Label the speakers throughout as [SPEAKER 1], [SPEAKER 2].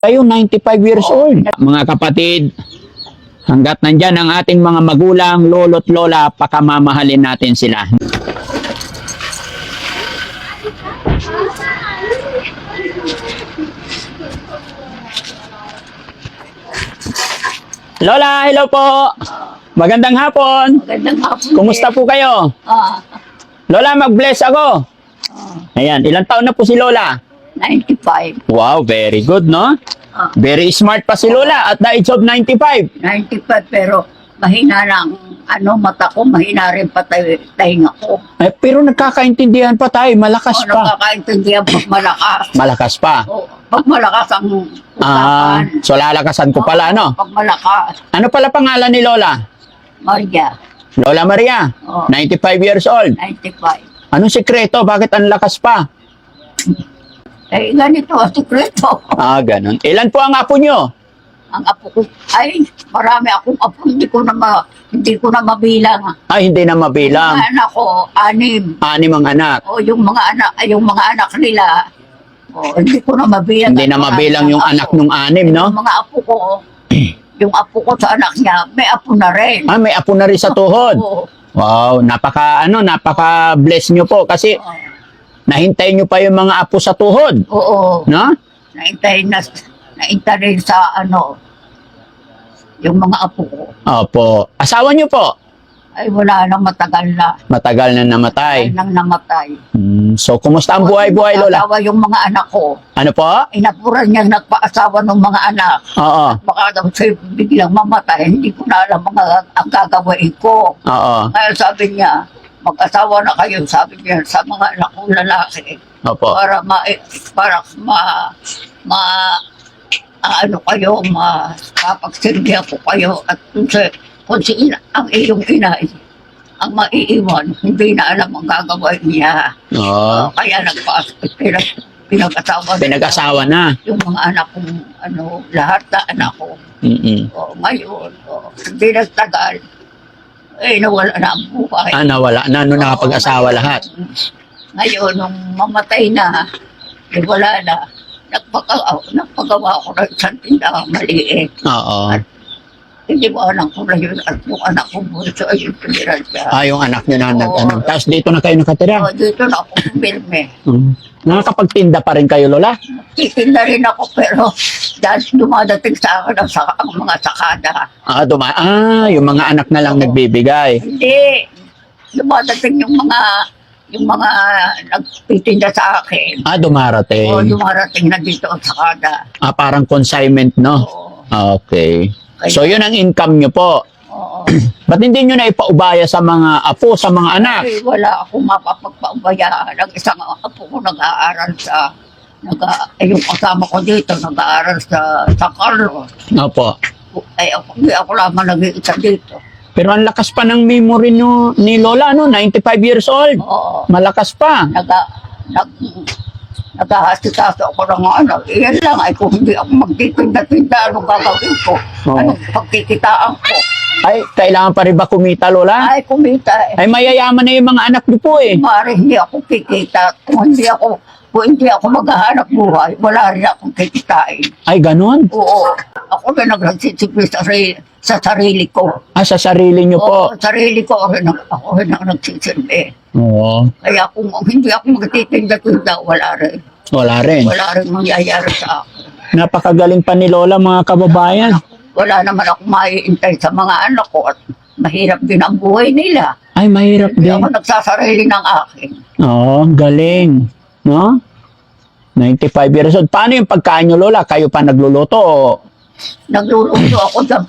[SPEAKER 1] Kayo, 95 years old. Mga kapatid, hanggat nandyan ang ating mga magulang, lolo't lola, pakamamahalin natin sila. Lola, hello po. Magandang hapon.
[SPEAKER 2] Magandang hapon.
[SPEAKER 1] Kumusta po kayo? Lola, mag-bless ako. Ayan, ilang taon na po si Lola?
[SPEAKER 2] 95.
[SPEAKER 1] Wow, very good, no? Very smart pa si Lola at the age of 95.
[SPEAKER 2] 95 pero mahina lang mata ko, mahina rin pa tahinga ko.
[SPEAKER 1] Eh, pero nagkakaintindihan pa tayo, malakas pa.
[SPEAKER 2] Nakakaintindihan pag malakas.
[SPEAKER 1] Malakas pa.
[SPEAKER 2] Pag malakas ang usapan.
[SPEAKER 1] So lalakasan ko pala, no?
[SPEAKER 2] Pag malakas.
[SPEAKER 1] Ano pala pangalan ni Lola?
[SPEAKER 2] Maria.
[SPEAKER 1] Lola Maria, 95 years old.
[SPEAKER 2] 95.
[SPEAKER 1] Anong sikreto? Bakit ang lakas pa?
[SPEAKER 2] Eh, ganito ang sikreto.
[SPEAKER 1] Ganun. Ilan po ang apo nyo?
[SPEAKER 2] Ang apo ko, ay, marami akong apo, hindi ko na mabilang.
[SPEAKER 1] Ay, hindi na mabilang.
[SPEAKER 2] Ang anak ko, 6.
[SPEAKER 1] 6 ang anak.
[SPEAKER 2] Yung mga anak nila, hindi ko na mabilang.
[SPEAKER 1] Hindi na mabilang yung anak nung 6, no?
[SPEAKER 2] Yung mga apo ko, yung apo ko sa anak niya, may apo na rin.
[SPEAKER 1] May apo na rin sa tuhod.
[SPEAKER 2] Oo.
[SPEAKER 1] Wow, napaka-bless nyo po kasi nahintay nyo pa yung mga apo sa tuhod.
[SPEAKER 2] Oo.
[SPEAKER 1] No?
[SPEAKER 2] Naintay rin sa yung mga apo ko.
[SPEAKER 1] Opo. Asawa nyo po?
[SPEAKER 2] Ay, wala nang matagal na.
[SPEAKER 1] Matagal na namatay.
[SPEAKER 2] Ay, nang namatay.
[SPEAKER 1] So, kumusta ang buhay-buhay, Lola?
[SPEAKER 2] Asawa yung mga anak ko.
[SPEAKER 1] Ano po?
[SPEAKER 2] Inapuran niyang nagpaasawa ng mga anak.
[SPEAKER 1] Oo.
[SPEAKER 2] Baka daw siya biglang mamatay. Hindi ko na alam ang gagawin ko.
[SPEAKER 1] Oo.
[SPEAKER 2] Kaya sabi niya, mag-asawa na kayo, sabi niya sa mga anak kong lalaki.
[SPEAKER 1] Opo.
[SPEAKER 2] Para mapagsilbihan ko kayo at kung ang iyong ina ang maiiwan, hindi na alam ang gagawin niya.
[SPEAKER 1] Oo.
[SPEAKER 2] Kaya pinag-asawa
[SPEAKER 1] na.
[SPEAKER 2] yung mga anak kong, lahat na anak ko. Ngayon, hindi nagtagal, nawala na ang buhay.
[SPEAKER 1] Nawala na, nakapag-asawa lahat.
[SPEAKER 2] Ngayon, nung mamatay na, wala na, nagpagawa ko ng isang tindahang maliit.
[SPEAKER 1] Oo.
[SPEAKER 2] At hindi mo anak ko na yun at yung anak ko bunso ay yung piniran siya.
[SPEAKER 1] Yung anak nyo na nag-ano. Tapos dito na kayo nakatira.
[SPEAKER 2] Dito na ako pumirme.
[SPEAKER 1] Nakakapagtinda pa rin kayo, Lola?
[SPEAKER 2] Titinda rin ako pero dahil dumadating sa akin ang mga sakada.
[SPEAKER 1] Yung mga anak na lang nagbibigay.
[SPEAKER 2] Hindi. Dumadating yung mga nagtitinda sa akin.
[SPEAKER 1] Dumarating.
[SPEAKER 2] Dumarating na dito ang sakada.
[SPEAKER 1] Parang consignment, no? Okay. So, yun ang income nyo po.
[SPEAKER 2] Oo.
[SPEAKER 1] Ba't hindi nyo na ipaubaya sa mga apo, sa mga anak?
[SPEAKER 2] Ay, wala akong mapapagpaubaya. Ang isang apo ko nag-aaral yung kasama ko dito, nag-aaral sa Carlos.
[SPEAKER 1] Opo.
[SPEAKER 2] Hindi ako lamang nag-iisa dito.
[SPEAKER 1] Pero ang lakas pa ng memory ni Lola, no? 95 years old.
[SPEAKER 2] Oo.
[SPEAKER 1] Malakas pa.
[SPEAKER 2] Naghahasikaso ako ng iyan lang ay kung hindi ako magtitinda-tinda, anong gagawin ko? Anong pagkikitaan ko?
[SPEAKER 1] Ay, kailangan pa rin ba kumita, Lola?
[SPEAKER 2] Ay, kumita
[SPEAKER 1] Ay, mayayaman na yung mga anak niyo po eh.
[SPEAKER 2] Mari, hindi ako kikita. Kung hindi ako maghahanap buhay, wala rin akong kikitain.
[SPEAKER 1] Ay, ganun?
[SPEAKER 2] Oo. Ako rin nagsisipin sa sarili ko.
[SPEAKER 1] Sa sarili niyo po?
[SPEAKER 2] Oo, sarili ko ako rin ang nagsisilbi.
[SPEAKER 1] Oo.
[SPEAKER 2] Kaya kung hindi ako magtitinda-tinda, wala rin.
[SPEAKER 1] Wala rin.
[SPEAKER 2] Wala rin mangyayari sa akin.
[SPEAKER 1] Napakagaling pa ni Lola, mga kababayan.
[SPEAKER 2] Wala naman ako maiintay sa mga anak ko at mahirap din ang buhay nila.
[SPEAKER 1] Ay, mahirap
[SPEAKER 2] Hindi
[SPEAKER 1] din.
[SPEAKER 2] ako nagsasarili ng akin.
[SPEAKER 1] Oo, galing. No? 95 years old. Paano yung pagkain nyo, Lola? Kayo pa nagluluto o?
[SPEAKER 2] Nagluluto ako dyan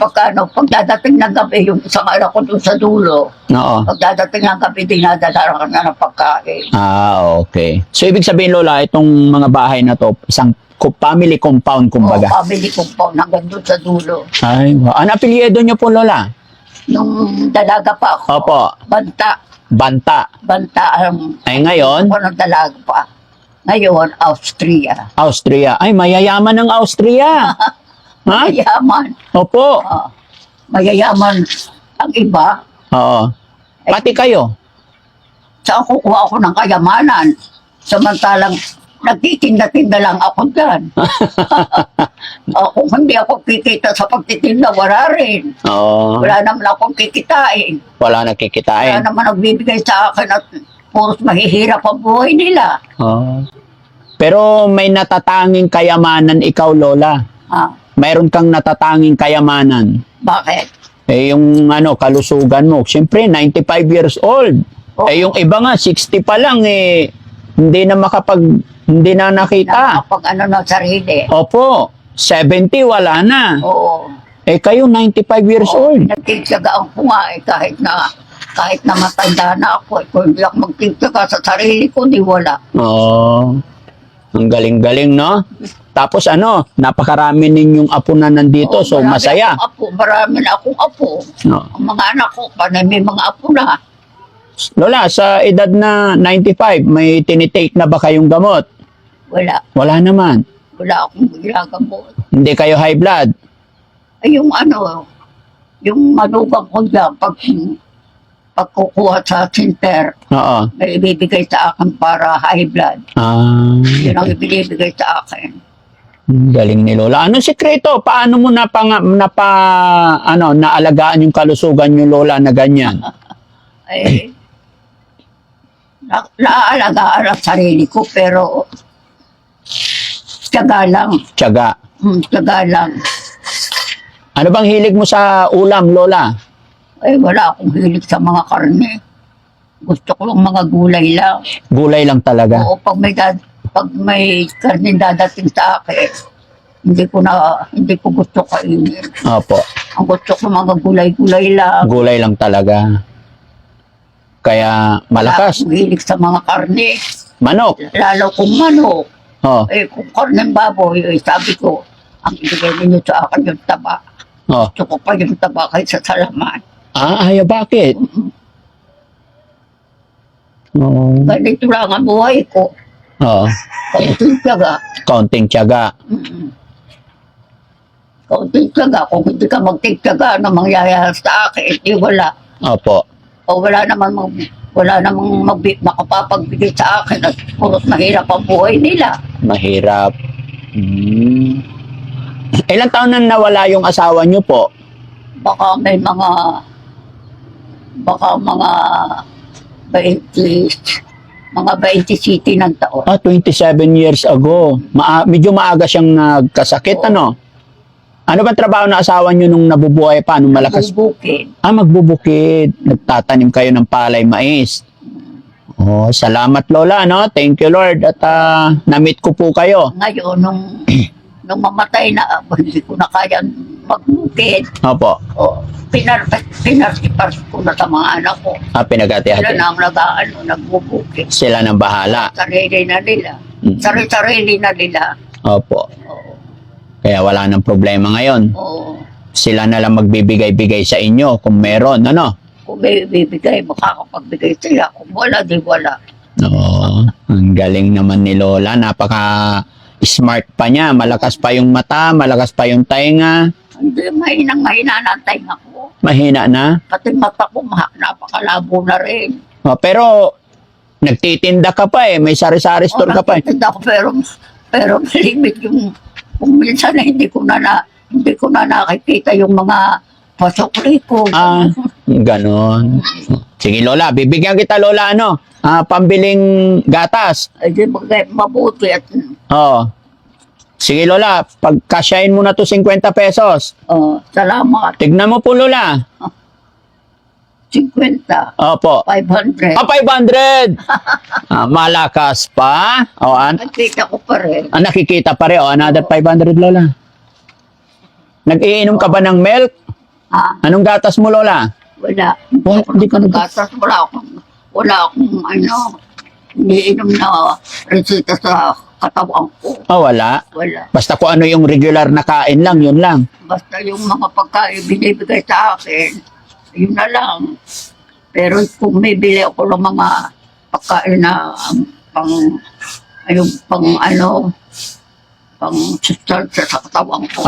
[SPEAKER 2] pagdadating ng gabi, yung isang anak ko doon sa dulo.
[SPEAKER 1] Oo.
[SPEAKER 2] Pagdadating ng gabi, dinadala ka na ng pagkain.
[SPEAKER 1] Okay. So, ibig sabihin, Lola, itong mga bahay na to, isang family compound, kumbaga.
[SPEAKER 2] Family compound hanggang doon sa dulo.
[SPEAKER 1] Ay, wow. Ano apelyido nyo po, Lola?
[SPEAKER 2] Nung dalaga pa ako.
[SPEAKER 1] Opo.
[SPEAKER 2] Banta.
[SPEAKER 1] Banta. Ay, ngayon?
[SPEAKER 2] Ako ng dalaga pa. Ngayon, Austria.
[SPEAKER 1] Austria. Ay, mayayaman ng Austria. Ha?
[SPEAKER 2] Mayayaman.
[SPEAKER 1] Opo.
[SPEAKER 2] Mayayaman ang iba.
[SPEAKER 1] Oo. Pati kayo.
[SPEAKER 2] Saan kukuha ako ng kayamanan? Samantalang nagtitinda-tinda lang ako dyan. Kung hindi ako kikita sa pagtitinda, wala rin.
[SPEAKER 1] Oo.
[SPEAKER 2] Wala naman akong kikitain.
[SPEAKER 1] Wala
[SPEAKER 2] Wala
[SPEAKER 1] nakikitain.
[SPEAKER 2] naman nagbibigay sa akin at puros mahihirap ang buhay nila.
[SPEAKER 1] Oo. Pero may natatanging kayamanan ikaw, Lola.
[SPEAKER 2] Ah,
[SPEAKER 1] Mayroon kang natatanging kayamanan.
[SPEAKER 2] bakit?
[SPEAKER 1] Yung kalusugan mo. Siyempre, 95 years old.
[SPEAKER 2] Oo.
[SPEAKER 1] Yung iba nga, 60 pa lang hindi na nakita.
[SPEAKER 2] Nakapag ng sarili.
[SPEAKER 1] Opo, 70 wala na.
[SPEAKER 2] Oo.
[SPEAKER 1] Kayo 95 years old.
[SPEAKER 2] Nagtitsagaan ko nga kahit na matanda na ako. Kung hindi ako magtitsaga sa sarili ko, di wala.
[SPEAKER 1] Oo. Ang galing-galing, no? Tapos napakarami ninyong apo na nandito,
[SPEAKER 2] Oo,
[SPEAKER 1] so
[SPEAKER 2] marami
[SPEAKER 1] masaya.
[SPEAKER 2] akong apo, marami na akong apo.
[SPEAKER 1] No.
[SPEAKER 2] Ang mga anak ko, panay may mga apo na.
[SPEAKER 1] Lola, sa edad na 95, may tinitake na ba kayong gamot?
[SPEAKER 2] Wala.
[SPEAKER 1] Wala naman.
[SPEAKER 2] Wala akong ginagamot.
[SPEAKER 1] Hindi kayo high blood.
[SPEAKER 2] Ay, yung manugang ko dyan, pagkukuha sa center,
[SPEAKER 1] Oo.
[SPEAKER 2] may ibibigay sa akin para high blood. Yun ang ibinibigay sa akin.
[SPEAKER 1] Galing ni Lola. Anong sikreto? Paano mo naalagaan yung kalusugan niyo, Lola, na ganyan?
[SPEAKER 2] Ay, naaalagaan ang sarili ko, pero tiyaga lang.
[SPEAKER 1] Tiyaga.
[SPEAKER 2] Tiyaga lang.
[SPEAKER 1] Ano bang hilig mo sa ulam, Lola?
[SPEAKER 2] Ay, wala akong hilig sa mga karne. Gusto ko lang mga gulay lang.
[SPEAKER 1] Gulay lang talaga.
[SPEAKER 2] Oo, pag may karne dadating sa akin, hindi ko gusto kainin.
[SPEAKER 1] Opo.
[SPEAKER 2] Ang gusto ko mga gulay-gulay lang.
[SPEAKER 1] Gulay lang talaga. Kaya malakas.
[SPEAKER 2] Wala akong hilig sa mga karne.
[SPEAKER 1] Manok.
[SPEAKER 2] Lalo kung manok.
[SPEAKER 1] Oh.
[SPEAKER 2] Kung karne baboy, sabi ko, ang ibigay ninyo sa akin yung taba.
[SPEAKER 1] Oh.
[SPEAKER 2] Gusto ko pa yung taba kaysa sa laman.
[SPEAKER 1] Bakit? Oh.
[SPEAKER 2] Ganito lang ang buhay ko.
[SPEAKER 1] Oh.
[SPEAKER 2] Kaunting tiyaga.
[SPEAKER 1] Kaunting tiyaga.
[SPEAKER 2] Kaunting tiyaga. Kung hindi ka magtitiyaga, ano mangyayari sa akin? Di wala.
[SPEAKER 1] Opo.
[SPEAKER 2] O wala namang makapapagbigay sa akin at puros mahirap ang buhay nila.
[SPEAKER 1] Mahirap. Ilang taon na nawala yung asawa niyo po?
[SPEAKER 2] Baka mga 20 city ng taon.
[SPEAKER 1] 27 years ago. Medyo maaga siyang nagkasakit,
[SPEAKER 2] Oo.
[SPEAKER 1] ano? Ano ba trabaho na asawa niyo nung nabubuhay pa, nung malakas?
[SPEAKER 2] Bubukid.
[SPEAKER 1] Magbubukid. Nagtatanim kayo ng palay, mais. Salamat, Lola, no? Thank you, Lord. At na-meet ko po kayo.
[SPEAKER 2] Ngayon, nung mamatay na, hindi ko na kaya magbukid.
[SPEAKER 1] Opo.
[SPEAKER 2] Pinarsipas ko na sa mga anak ko. Sila
[SPEAKER 1] Pinagati-hati.
[SPEAKER 2] na ang nagbubukid.
[SPEAKER 1] Sila nang bahala.
[SPEAKER 2] Sarili na nila.
[SPEAKER 1] Mm.
[SPEAKER 2] Sarili na nila.
[SPEAKER 1] Opo.
[SPEAKER 2] Oo.
[SPEAKER 1] Kaya wala nang problema ngayon.
[SPEAKER 2] Oo.
[SPEAKER 1] Sila na lang magbibigay-bigay sa inyo kung meron, ano?
[SPEAKER 2] Kung may bibigay, makakapagbigay sila. Kung wala, di wala.
[SPEAKER 1] Oo. Ang galing naman ni Lola. Napaka-smart pa niya. Malakas pa yung mata, malakas pa yung tainga.
[SPEAKER 2] Hindi, mahina na ang tainga ko.
[SPEAKER 1] Mahina na.
[SPEAKER 2] Pati mata ko, napakalabo na rin.
[SPEAKER 1] Pero, nagtitinda ka pa May sari-sari store ka pa
[SPEAKER 2] Nagtitinda ko, pero malimit yung kung minsan na hindi ko na nakikita yung mga pasokli ko.
[SPEAKER 1] Ganon. Sige, Lola. Bibigyan kita, Lola, pambiling gatas.
[SPEAKER 2] Ay, di mabuti at
[SPEAKER 1] Sige, Lola. Pagkasyahin mo na to 50 pesos.
[SPEAKER 2] salamat.
[SPEAKER 1] Tignan mo po, Lola.
[SPEAKER 2] 50,
[SPEAKER 1] Opo.
[SPEAKER 2] 500.
[SPEAKER 1] 500! Malakas pa.
[SPEAKER 2] Nakikita ko pa rin.
[SPEAKER 1] Nakikita pa rin. Another 500, Lola. Nag-iinom ka ba ng milk? Anong gatas mo, Lola?
[SPEAKER 2] Wala.
[SPEAKER 1] Hindi ka
[SPEAKER 2] Gatas, wala akong iniinom na resita sa katawan ko.
[SPEAKER 1] Wala.
[SPEAKER 2] Wala.
[SPEAKER 1] Basta kung ano yung regular na kain lang, yun lang.
[SPEAKER 2] Basta yung mga pagkain binibigay sa akin, yun na lang. Pero kung may bili ako ng mga pagkain na pang sustansya sa katawan ko,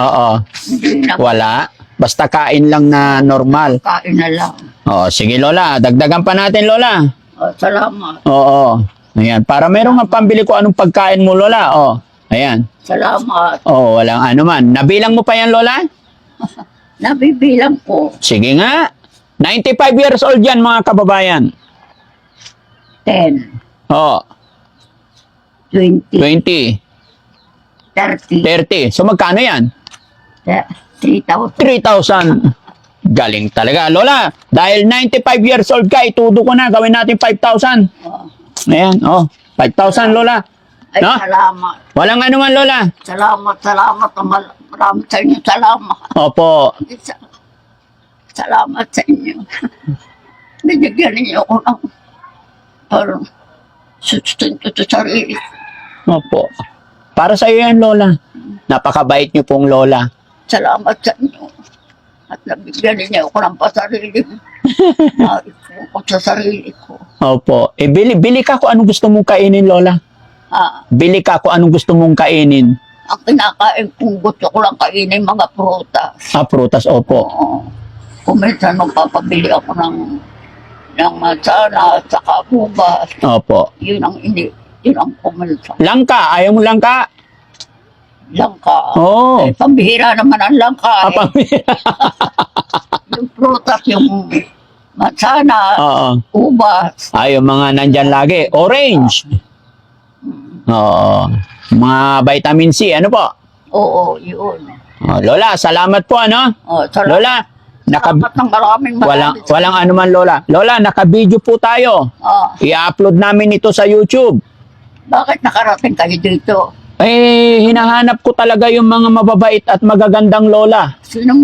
[SPEAKER 2] hindi na
[SPEAKER 1] Wala. Basta kain lang na normal.
[SPEAKER 2] kain na lang.
[SPEAKER 1] Sige, Lola. Dagdagan pa natin, Lola.
[SPEAKER 2] Salamat.
[SPEAKER 1] Oo. Ayan, para meron nga pambili ko anong pagkain mo, Lola. Oh, ayan.
[SPEAKER 2] Salamat.
[SPEAKER 1] Oh, walang ano man. Nabilang mo pa yan, Lola?
[SPEAKER 2] Nabibilang ko.
[SPEAKER 1] Sige nga. 95 years old yan, mga kababayan.
[SPEAKER 2] 10,
[SPEAKER 1] Oh,
[SPEAKER 2] 20,
[SPEAKER 1] 20,
[SPEAKER 2] 30,
[SPEAKER 1] 30. So, magkano yan?
[SPEAKER 2] 3,000.
[SPEAKER 1] 3,000. Galing talaga. Lola, dahil 95 years old ka, itudo ko na. Gawin natin 5,000.
[SPEAKER 2] Oh.
[SPEAKER 1] Ayan, oh. 5,000, Lola.
[SPEAKER 2] Ay,
[SPEAKER 1] No?
[SPEAKER 2] salamat.
[SPEAKER 1] Walang ano man, Lola.
[SPEAKER 2] Salamat. Maraming sa inyo. Salamat.
[SPEAKER 1] Opo.
[SPEAKER 2] Salamat sa inyo. Binigyan niyo ako ng parang sustento sa sarili.
[SPEAKER 1] Opo. Para sa iyo yan, Lola. Napakabait niyo pong Lola.
[SPEAKER 2] Salamat sa inyo. At nabigyan niyo ako ng pasarili. Naipo ko sa sarili ko.
[SPEAKER 1] Opo. Eh, bili ka kung anong gusto mong kainin, Lola.
[SPEAKER 2] Ha?
[SPEAKER 1] Bili ka kung anong gusto mong kainin.
[SPEAKER 2] Ang kinakain kong gusto ko lang kainin mga prutas.
[SPEAKER 1] Ah, prutas, opo.
[SPEAKER 2] Oo. Kung minsan magpapabili ako ng mansana at saka bubas.
[SPEAKER 1] Opo.
[SPEAKER 2] Yun ang kuminsan.
[SPEAKER 1] Langka, ayaw mo langka?
[SPEAKER 2] Langka.
[SPEAKER 1] Oo.
[SPEAKER 2] Eh, pambihira naman ang langka.
[SPEAKER 1] Ah, pamilya.
[SPEAKER 2] Yung prutas, yung mansana,
[SPEAKER 1] Oo.
[SPEAKER 2] ubas.
[SPEAKER 1] Ay, yung mga nandyan lagi. Orange. Oo. Mga vitamin C, ano po?
[SPEAKER 2] Oo, yun.
[SPEAKER 1] Oh, Lola, salamat po, ano?
[SPEAKER 2] Oh, salamat.
[SPEAKER 1] Lola,
[SPEAKER 2] Salamat ng maraming
[SPEAKER 1] walang ano man, Lola. Lola, naka-video po tayo.
[SPEAKER 2] Ah,
[SPEAKER 1] I-upload namin ito sa YouTube.
[SPEAKER 2] bakit nakarating kayo dito?
[SPEAKER 1] Eh, hinahanap ko talaga yung mga mababait at magagandang Lola.
[SPEAKER 2] Sinong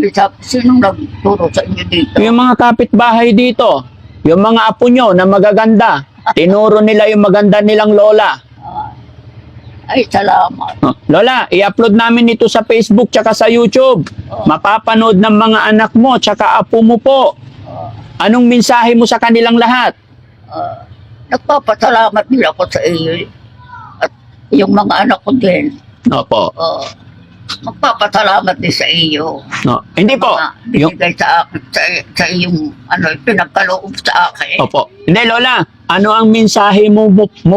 [SPEAKER 2] nagturo sa inyo dito?
[SPEAKER 1] Yung mga kapitbahay dito. Yung mga apo nyo na magaganda. Tinuro nila yung maganda nilang Lola.
[SPEAKER 2] Ah, ay, salamat.
[SPEAKER 1] Oh, Lola, i-upload namin ito sa Facebook tsaka sa YouTube. Mapapanood ng mga anak mo tsaka apo mo po. Anong mensahe mo sa kanilang lahat?
[SPEAKER 2] Nagpapasalamat din ako sa iyo. At yung mga anak ko din.
[SPEAKER 1] Opo.
[SPEAKER 2] Magpapasalamat din sa iyo.
[SPEAKER 1] No, hindi po. Yung,
[SPEAKER 2] Binigay sa akin, sa iyong pinagkaloob sa akin.
[SPEAKER 1] opo. Hindi, Lola. Ano ang mensahe mo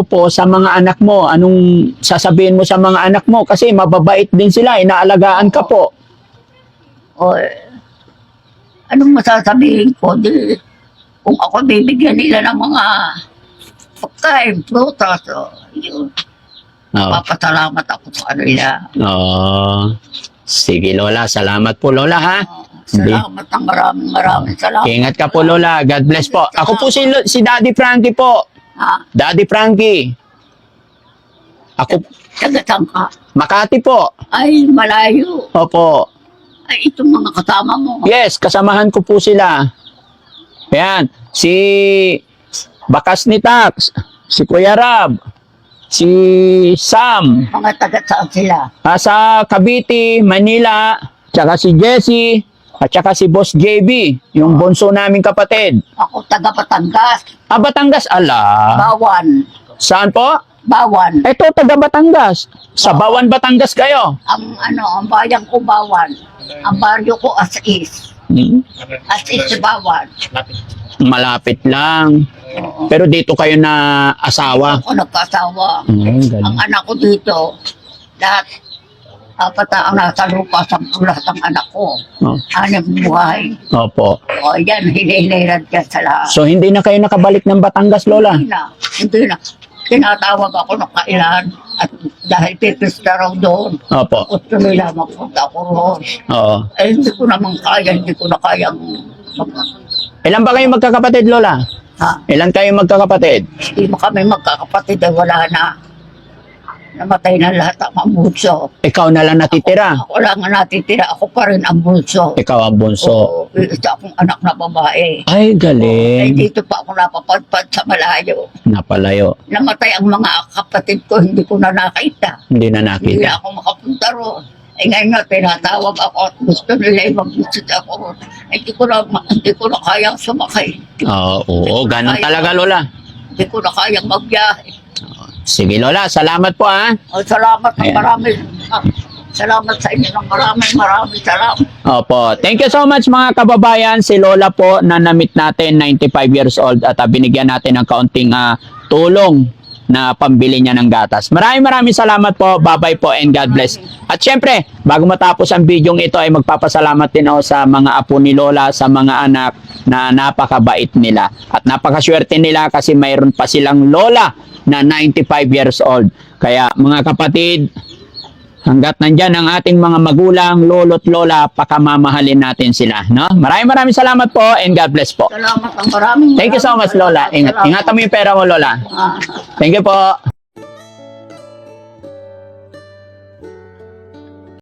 [SPEAKER 1] po sa mga anak mo? Anong sasabihin mo sa mga anak mo? Kasi mababait din sila. Inaalagaan ka po.
[SPEAKER 2] O, anong masasabihin ko? Di, kung ako bibigyan nila ng mga pagkain, prutas, yun.
[SPEAKER 1] Oh.
[SPEAKER 2] Papasalamat ako sa kanila.
[SPEAKER 1] Oh. Sige, Lola. Salamat po, Lola, ha?
[SPEAKER 2] Salamat ang maraming salamat.
[SPEAKER 1] Ingat ka po, Lola. God bless po. Ako po si Daddy Frankie po.
[SPEAKER 2] Ha?
[SPEAKER 1] Daddy Frankie. Ako,
[SPEAKER 2] Tagatang ka.
[SPEAKER 1] Makati po.
[SPEAKER 2] Ay, malayo.
[SPEAKER 1] Opo.
[SPEAKER 2] Ay, itong mga kasama mo.
[SPEAKER 1] Yes, kasamahan ko po sila. Ayan. Si Bakas ni Tax. Si Kuya Rab. Si Sam.
[SPEAKER 2] Mga taga-saan sila.
[SPEAKER 1] Sa Cavite, Manila. Tsaka si Jesse. At tsaka si Boss JB. Yung bunso naming kapatid.
[SPEAKER 2] Ako taga-Batangas.
[SPEAKER 1] Batangas. Ala.
[SPEAKER 2] Bawan.
[SPEAKER 1] Saan po?
[SPEAKER 2] Bawan.
[SPEAKER 1] Ito, taga Batangas. Sa Bawan, Batangas kayo.
[SPEAKER 2] Ang bayan ko Bawan. Ang baryo ko As-is. As-is Bawan.
[SPEAKER 1] Malapit lang.
[SPEAKER 2] Oo.
[SPEAKER 1] Pero dito kayo na asawa.
[SPEAKER 2] Ako nagkasawa.
[SPEAKER 1] Galing.
[SPEAKER 2] Ang anak ko dito, lahat, apat na ang nasa lupa sa lahat ng anak ko.
[SPEAKER 1] Oh.
[SPEAKER 2] 6 buhay.
[SPEAKER 1] Opo.
[SPEAKER 2] O yan, hililiran dyan sa lahat.
[SPEAKER 1] So, hindi na kayo nakabalik ng Batangas, Lola?
[SPEAKER 2] Hindi na. Tinatawag ako ng kailan at dahil pipista raw doon.
[SPEAKER 1] Opo.
[SPEAKER 2] Gusto nila magpunta ako roon.
[SPEAKER 1] Oo.
[SPEAKER 2] Eh, hindi ko naman kaya, hindi ko na kayang
[SPEAKER 1] Ilan ba kayo magkakapatid, Lola?
[SPEAKER 2] ha?
[SPEAKER 1] Ilan kayo magkakapatid?
[SPEAKER 2] Hindi mo kami magkakapatid, wala na. Namatay na lahat ang bunso.
[SPEAKER 1] Ikaw na lang natitira.
[SPEAKER 2] Ako lang ang natitira, ako pa rin ang bunso.
[SPEAKER 1] Ikaw ang bunso.
[SPEAKER 2] Oo, isa akong anak na babae.
[SPEAKER 1] Ay,
[SPEAKER 2] Eh,
[SPEAKER 1] galing.
[SPEAKER 2] dito pa ako napapadpad sa malayo.
[SPEAKER 1] Napalayo.
[SPEAKER 2] Namatay ang mga kapatid ko, hindi ko na nakita.
[SPEAKER 1] Hindi na
[SPEAKER 2] Hindi
[SPEAKER 1] nakita.
[SPEAKER 2] ako makapunta roon. Eh ngayon nga, tinatawag ako at gusto nila mag-visit ako roon. Eh, hindi ko na kayang sumakay.
[SPEAKER 1] Oo, ganun talaga, Lola.
[SPEAKER 2] Hindi ko na kayang magbiyahe.
[SPEAKER 1] Sige, Lola. Salamat po, ha?
[SPEAKER 2] O, salamat ng
[SPEAKER 1] Ayan.
[SPEAKER 2] marami. Salamat sa inyo ng maraming salamat.
[SPEAKER 1] Opo. Thank you so much, mga kababayan. Si Lola po na na-meet natin, 95 years old, at binigyan natin ng kaunting tulong na pambili niya ng gatas. Maraming salamat po. Bye-bye po and God bless. At syempre, bago matapos ang video ito ay magpapasalamat din ako sa mga apo ni Lola, sa mga anak na napakabait nila. At napakaswerte nila kasi mayroon pa silang lola na 95 years old. Kaya mga kapatid, hanggat nandyan ang ating mga magulang, lolo't lola, pakamamahalin natin sila. No? Maraming salamat po and God bless po.
[SPEAKER 2] Salamat ang maraming.
[SPEAKER 1] Thank you so much, Lola.
[SPEAKER 2] Salamat.
[SPEAKER 1] Ingatan mo yung pera mo, Lola.
[SPEAKER 2] Ah.
[SPEAKER 1] Thank you po.